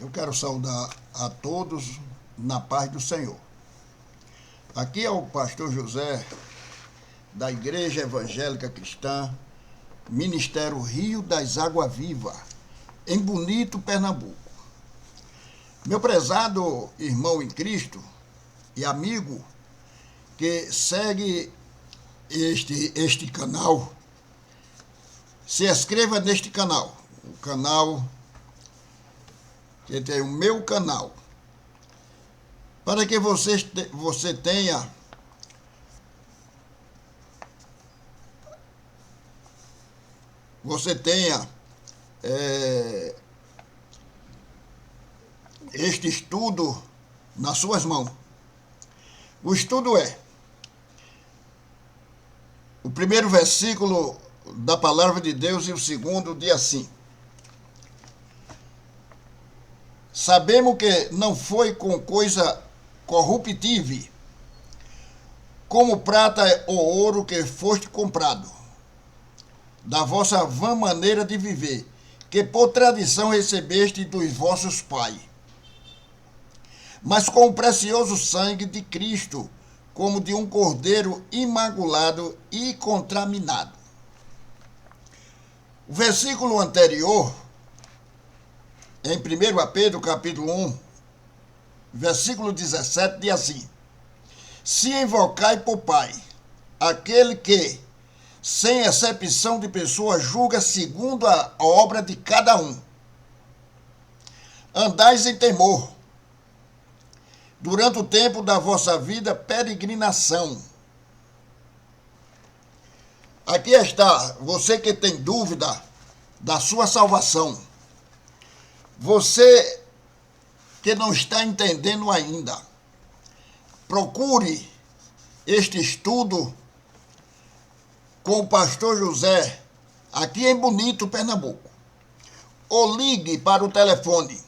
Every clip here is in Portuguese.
Eu quero saudar a todos na paz do Senhor. Aqui é o pastor José, da Igreja Evangélica Cristã, Ministério Rio das Águas Vivas, em Bonito, Pernambuco. Meu prezado irmão em Cristo e amigo que segue este canal, se inscreva neste canal, o canal que tem o meu canal, para que você tenha este estudo nas suas mãos. O estudo é o primeiro versículo da palavra de Deus e o segundo diz assim: sabemos que não foi com coisa corruptível, como prata ou ouro que foste comprado, da vossa vã maneira de viver, que por tradição recebeste dos vossos pais, mas com o precioso sangue de Cristo, como de um cordeiro imaculado e contaminado. O versículo anterior, em 1 Pedro, capítulo 1, versículo 17, diz assim: se invocai por Pai, aquele que, sem exceção de pessoas, julga segundo a obra de cada um. Andais em temor, durante o tempo da vossa vida, peregrinação. Aqui está, você que tem dúvida da sua salvação, você que não está entendendo ainda, procure este estudo com o pastor José, aqui em Bonito, Pernambuco. Ou ligue para o telefone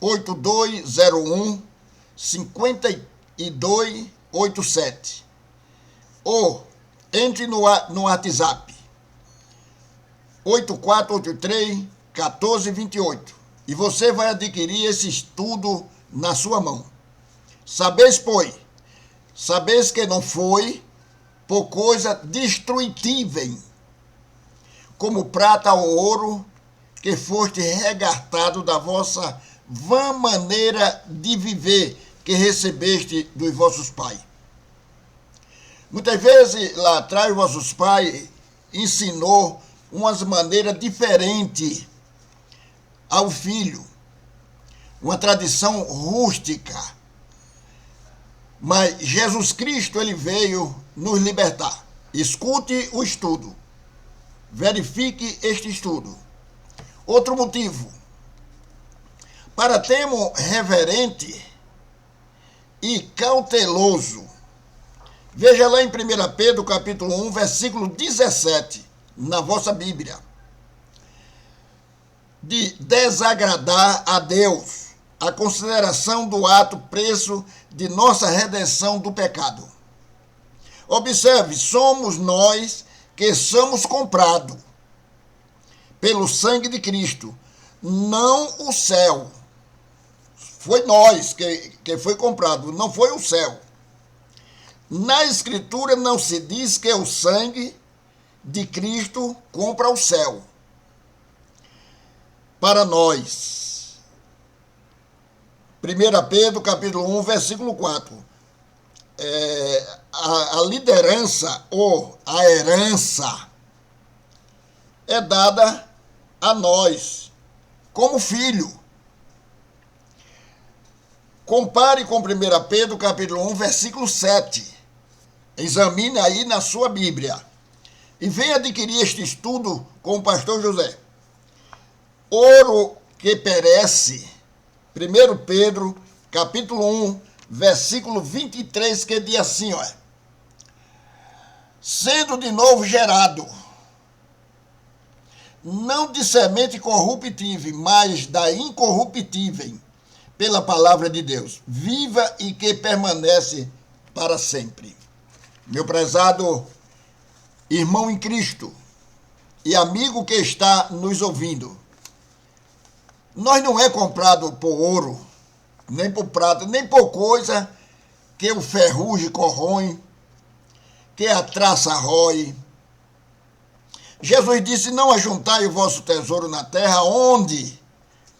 8201-5287. Ou entre no WhatsApp 8483-1428. E você vai adquirir esse estudo na sua mão. Sabeis que não foi por coisa destrutível, como prata ou ouro, que foste resgatado da vossa vã maneira de viver, que recebeste dos vossos pais. Muitas vezes, lá atrás, vossos pais ensinou umas maneiras diferentes ao filho, uma tradição rústica. Mas Jesus Cristo, ele veio nos libertar. Escute o estudo. Verifique este estudo. Outro motivo: para termos reverente e cauteloso. Veja lá em 1 Pedro, capítulo 1, versículo 17, na vossa Bíblia. De desagradar a Deus, a consideração do ato preço de nossa redenção do pecado. Observe, somos nós que somos comprados pelo sangue de Cristo, não o céu. Foi nós que foi comprado, não foi o céu. Na Escritura não se diz que o sangue de Cristo compra o céu para nós. 1 Pedro, capítulo 1, versículo 4. A liderança ou a herança é dada a nós como filho. Compare com 1 Pedro, capítulo 1, versículo 7. Examine aí na sua Bíblia. E venha adquirir este estudo com o pastor José. Ouro que perece. 1 Pedro, capítulo 1, versículo 23, que diz assim, ó: sendo de novo gerado, não de semente corruptível, mas da incorruptível, pela palavra de Deus, viva e que permanece para sempre. Meu prezado irmão em Cristo e amigo que está nos ouvindo, Nós não é comprado por ouro, nem por prata, nem por coisa que o ferrugem corrói, que a traça rói. Jesus disse, não ajuntai o vosso tesouro na terra, onde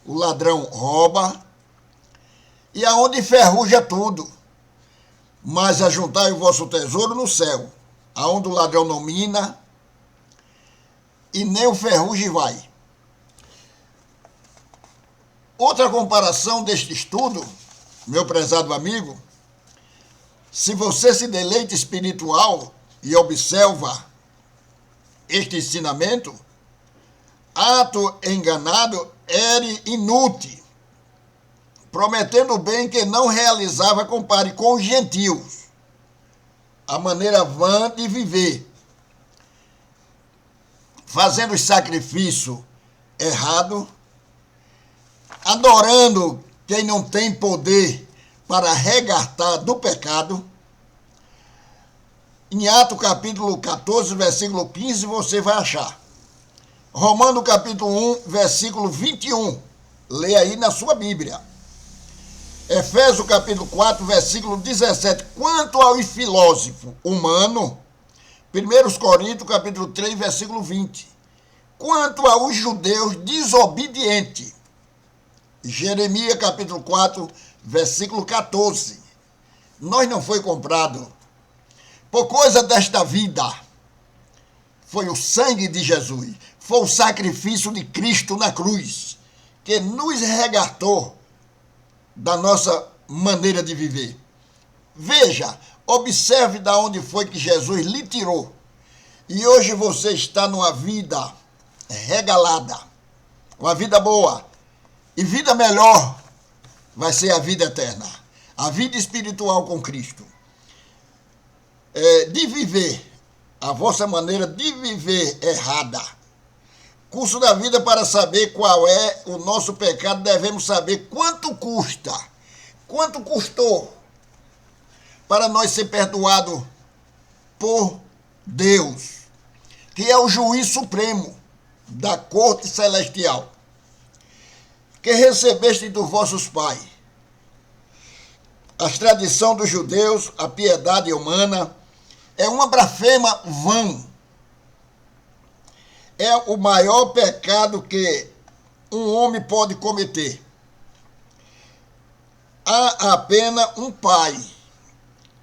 o ladrão rouba e aonde ferruja tudo. Mas ajuntai o vosso tesouro no céu, aonde o ladrão não mina e nem o ferrugem vai. Outra comparação deste estudo, meu prezado amigo, se você se deleita espiritual e observa este ensinamento, ato enganado era inútil, prometendo bem que não realizava, compare com os gentios, a maneira vã de viver, fazendo sacrifício errado, adorando quem não tem poder para resgatar do pecado. Em Atos capítulo 14, versículo 15, você vai achar. Romanos capítulo 1, versículo 21. Lê aí na sua Bíblia. Efésios capítulo 4, versículo 17. Quanto ao filósofo humano, 1 Coríntios capítulo 3, versículo 20. Quanto aos judeus desobedientes, Jeremias capítulo 4, versículo 14. Nós não foi comprado por coisa desta vida. Foi o sangue de Jesus. Foi o sacrifício de Cristo na cruz que nos resgatou da nossa maneira de viver. Veja, observe de onde foi que Jesus lhe tirou. E hoje você está numa vida regalada, uma vida boa. E vida melhor vai ser a vida eterna, a vida espiritual com Cristo. De viver, a vossa maneira de viver errada. Curso da vida para saber qual é o nosso pecado, devemos saber quanto custa, quanto custou para nós ser perdoados por Deus, que é o juiz supremo da corte celestial. Que recebeste dos vossos pais. A tradição dos judeus, a piedade humana, é uma blasfema vã. É o maior pecado que um homem pode cometer. Há apenas um pai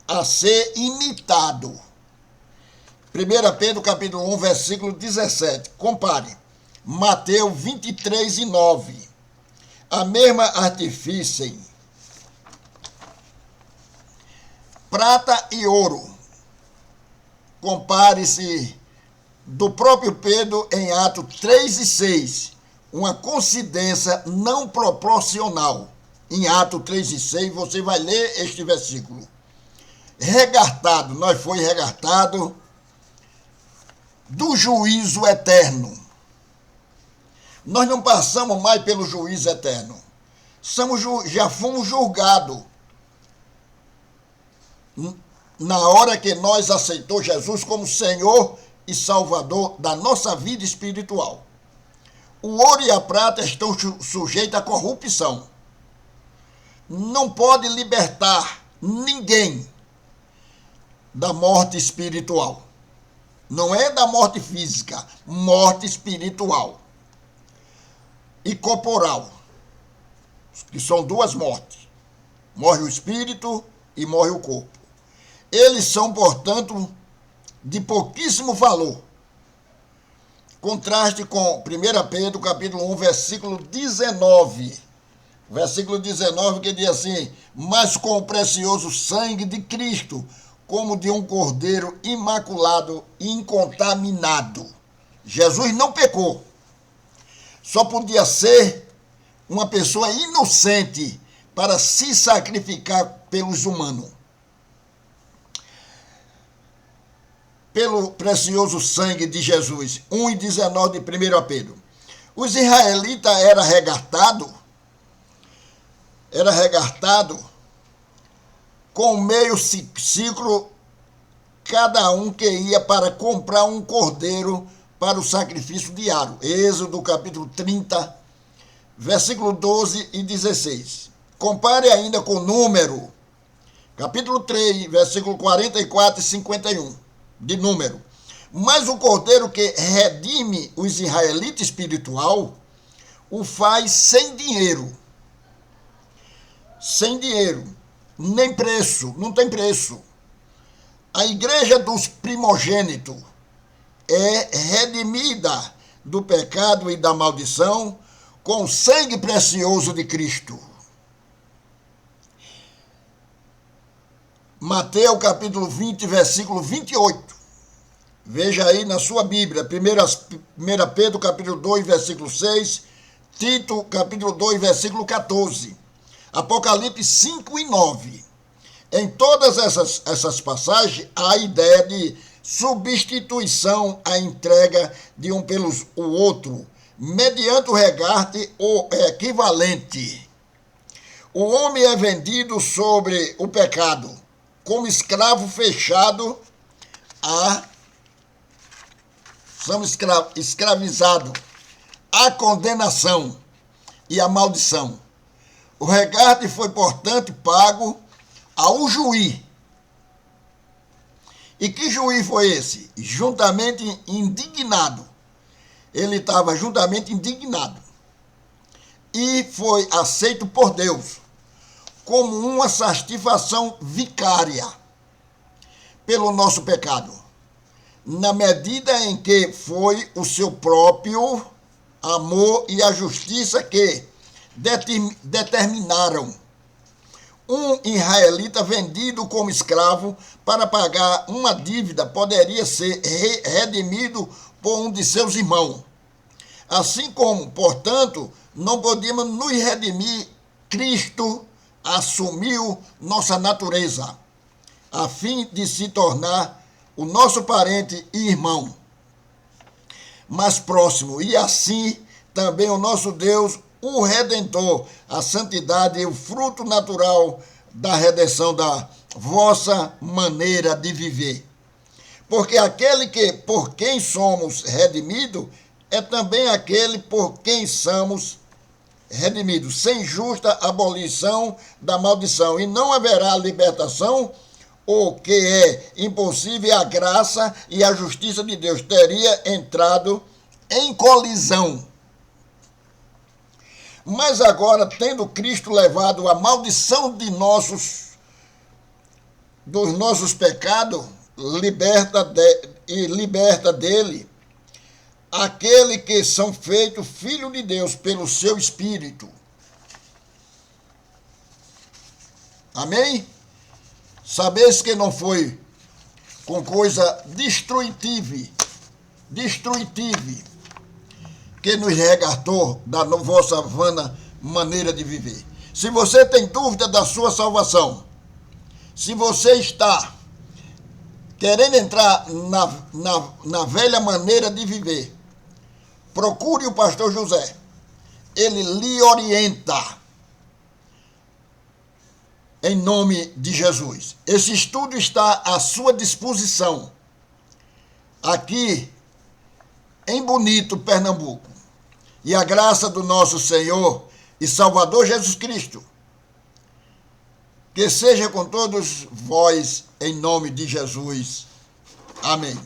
a ser imitado. 1 Pedro capítulo 1, versículo 17. Compare. Mateus 23 e 9. A mesma artifício, prata e ouro. Compare-se do próprio Pedro em Atos 3 e 6, uma coincidência não proporcional. Em Atos 3 e 6, você vai ler este versículo. Resgatado, nós foi resgatado do juízo eterno. Nós não passamos mais pelo juízo eterno. Já fomos julgados. Na hora que nós aceitamos Jesus como Senhor e Salvador da nossa vida espiritual. O ouro e a prata estão sujeitos à corrupção. Não pode libertar ninguém da morte espiritual. Não é da morte física, morte espiritual e corporal, que são duas mortes. Morre o espírito e morre o corpo. Eles são, portanto, de pouquíssimo valor. Contraste com 1 Pedro, capítulo 1, versículo 19. Versículo 19 que diz assim: mas com o precioso sangue de Cristo, como de um cordeiro imaculado e incontaminado. Jesus não pecou. Só podia ser uma pessoa inocente para se sacrificar pelos humanos. Pelo precioso sangue de Jesus. 1,19 de 1 Pedro. Os israelitas eram resgatados com meio ciclo, cada um que ia para comprar um cordeiro para o sacrifício diário. Êxodo capítulo 30, versículo 12 e 16. Compare ainda com Número, capítulo 3, versículo 44 e 51, de Número. Mas o cordeiro que redime os israelitas espiritual o faz sem dinheiro. Sem dinheiro, nem preço, não tem preço. A igreja dos primogênitos é redimida do pecado e da maldição com o sangue precioso de Cristo. Mateus capítulo 20, versículo 28. Veja aí na sua Bíblia, 1 Pedro capítulo 2, versículo 6, Tito capítulo 2, versículo 14, Apocalipse 5 e 9. Em todas essas passagens, há a ideia de substituição, a entrega de um pelo outro, mediante o regarte ou equivalente. O homem é vendido sobre o pecado, como escravo fechado somos escravizados à condenação e à maldição. O regarte foi, portanto, pago ao juiz. E que juiz foi esse? Juntamente indignado. Ele estava juntamente indignado. E foi aceito por Deus como uma satisfação vicária pelo nosso pecado, na medida em que foi o seu próprio amor e a justiça que determinaram um israelita vendido como escravo para pagar uma dívida poderia ser redimido por um de seus irmãos. Assim como, portanto, não podíamos nos redimir, Cristo assumiu nossa natureza, a fim de se tornar o nosso parente e irmão mais próximo, e assim também o nosso Deus, o Redentor, a santidade e o fruto natural da redenção da vossa maneira de viver. Porque aquele por quem somos redimidos é também aquele por quem somos redimidos, sem justa abolição da maldição, e não haverá libertação. O que é impossível, a graça e a justiça de Deus teria entrado em colisão. Mas agora, tendo Cristo levado a maldição dos nossos pecados, liberta dele aquele que são feitos filhos de Deus pelo seu Espírito. Amém? Sabeis que não foi com coisa destrutiva que nos resgatou da vossa vana maneira de viver. Se você tem dúvida da sua salvação, se você está querendo entrar na velha maneira de viver, procure o pastor José. Ele lhe orienta. Em nome de Jesus. Esse estudo está à sua disposição, aqui em Bonito, Pernambuco. E a graça do nosso Senhor e Salvador Jesus Cristo, que seja com todos vós, em nome de Jesus. Amém.